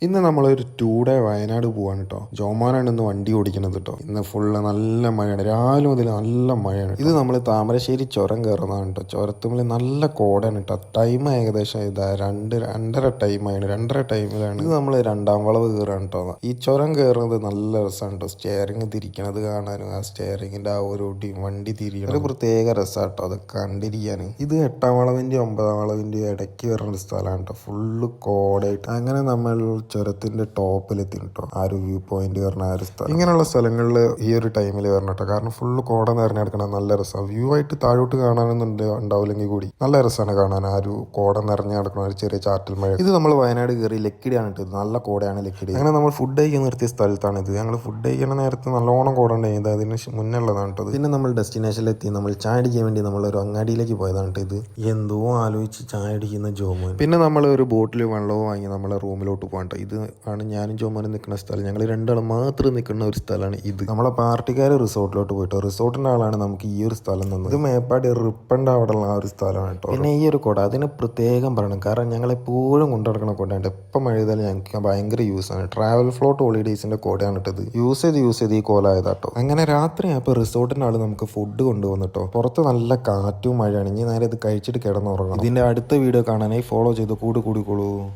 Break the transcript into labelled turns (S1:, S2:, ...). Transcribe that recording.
S1: ഇന്ന് നമ്മളൊരു 2 ഡേ വയനാട് പോവാണ് കേട്ടോ. ജോമോനാണ് ഇന്ന് വണ്ടി ഓടിക്കുന്നത് കേട്ടോ. ഇന്ന് ഫുള്ള് നല്ല മഴയാണ്, രാവിലെ മുതൽ നല്ല മഴയാണ്. ഇത് നമ്മൾ താമരശ്ശേരി ചുരം കയറുന്നതാണ് കേട്ടോ. ചുരത്തുമ്പിൽ നല്ല കോടയാണ് കേട്ടോ. ടൈം ഏകദേശം ഇതാ 2-2:30 ടൈമാണ്. 2:30 ടൈമിലാണ് ഇത് നമ്മൾ 2-ാം വളവ് കയറാണ് കേട്ടോ. ഈ ചുരം കയറുന്നത് നല്ല രസമാണ് കേട്ടോ. സ്റ്റെയറിങ് തിരിക്കണത് കാണാനും ആ സ്റ്റെയറിങ്ങിൻ്റെ ആ ഒരു വണ്ടി തിരിയണം ഒരു പ്രത്യേക രസമാണ് കേട്ടോ അത് കണ്ടിരിക്കാൻ. ഇത് 8-ാം വളവിൻ്റെയും 9-ാം വളവിൻ്റെയും ഇടയ്ക്ക് വരുന്ന ഒരു സ്ഥലമാണ് കേട്ടോ. ഫുള്ള് കോടയായിട്ട് അങ്ങനെ നമ്മൾ ചുരത്തിന്റെ ടോപ്പിലെത്തി കേട്ടോ. ആ ഒരു വ്യൂ പോയിന്റ് പറഞ്ഞ ആ ഒരു സ്ഥലം. ഇങ്ങനെയുള്ള സ്ഥലങ്ങളിൽ ഈ ഒരു ടൈമിൽ വരണം കേട്ടോ. കാരണം ഫുള്ള് കോട നിറഞ്ഞെടുക്കണം, നല്ല രസമാണ്. വ്യൂ ആയിട്ട് താഴോട്ട് കാണാനൊന്നും ഉണ്ടാവില്ലെങ്കിൽ കൂടി നല്ല രസമാണ് കാണാൻ. ആ ഒരു കോട നിറഞ്ഞു കിടക്കുന്ന ഒരു ചെറിയ ചാറ്റൽ മഴ. ഇത് നമ്മൾ വയനാട് കയറി ലക്കിടിയാണ് ഇട്ടത്. നല്ല കോടയാണ് ലക്കിടി. അങ്ങനെ നമ്മൾ ഫുഡ് കഴിക്കാൻ നിർത്തിയ സ്ഥലത്താണ് ഇത്. ഞങ്ങൾ ഫുഡ് കഴിക്കുന്ന നേരത്ത് നല്ലോണം കോട ഉണ്ടായത് അതിന് മുന്നുള്ളതാണ് കേട്ടോ. പിന്നെ നമ്മൾ ഡെസ്റ്റിനേഷനിലെത്തി. നമ്മൾ ചായ അടിക്കാൻ വേണ്ടി നമ്മളൊരു അങ്ങാടിയിലേക്ക് പോയതാണ് കേട്ടോ. ഇത് എന്തോ ആലോചിച്ച് ചായ അടിക്കുന്ന ജോമോൻ. പിന്നെ നമ്മൾ ഒരു ബോട്ടിൽ വെള്ളവും വാങ്ങി നമ്മളെ റൂമിലോട്ട് പോകാൻ. ഇത് ആണ് ഞാനും ജോമോനും നിൽക്കുന്ന സ്ഥലം. ഞങ്ങൾ രണ്ടാളും മാത്രം നിൽക്കുന്ന ഒരു സ്ഥലമാണ് ഇത്. നമ്മളെ പാർട്ടിക്കാർ റിസോർട്ടിലോട്ട് പോയിട്ടോ. റിസോർട്ടിൻ്റെ ആളാണ് നമുക്ക് ഈ ഒരു സ്ഥലം തന്നത്. ഇത് മേപ്പാടി റിപ്പൻ്റെ അവിടെയുള്ള ആ ഒരു സ്ഥലമാണ് കേട്ടോ. പിന്നെ ഈ ഒരു കുട അതിന് പ്രത്യേകം പറയണം. കാരണം ഞങ്ങൾ എപ്പോഴും കൊണ്ടു നടക്കുന്ന കുടയുണ്ട്. എപ്പം മഴ ചെയ്താലും ഞങ്ങൾക്ക് ഭയങ്കര യൂസാണ്. ട്രാവൽ ഫ്ലോട്ട് ഹോളിഡേയ്സിൻ്റെ കുടയാണ് ഇട്ടത്. യൂസ് ചെയ്ത് ഈ കോലായതാട്ടോ. അങ്ങനെ രാത്രി അപ്പോൾ റിസോർട്ടിൻ്റെ ആൾ നമുക്ക് ഫുഡ് കൊണ്ടുവന്നിട്ടോ. പുറത്ത് നല്ല കാറ്റും മഴയാണ്. ഇനി നേരെ ഇത് കഴിച്ചിട്ട് കിടന്നുറങ്ങണം. ഇതിൻ്റെ അടുത്ത വീഡിയോ കാണാനായി ഫോളോ ചെയ്ത് കൂടിക്കോളൂ.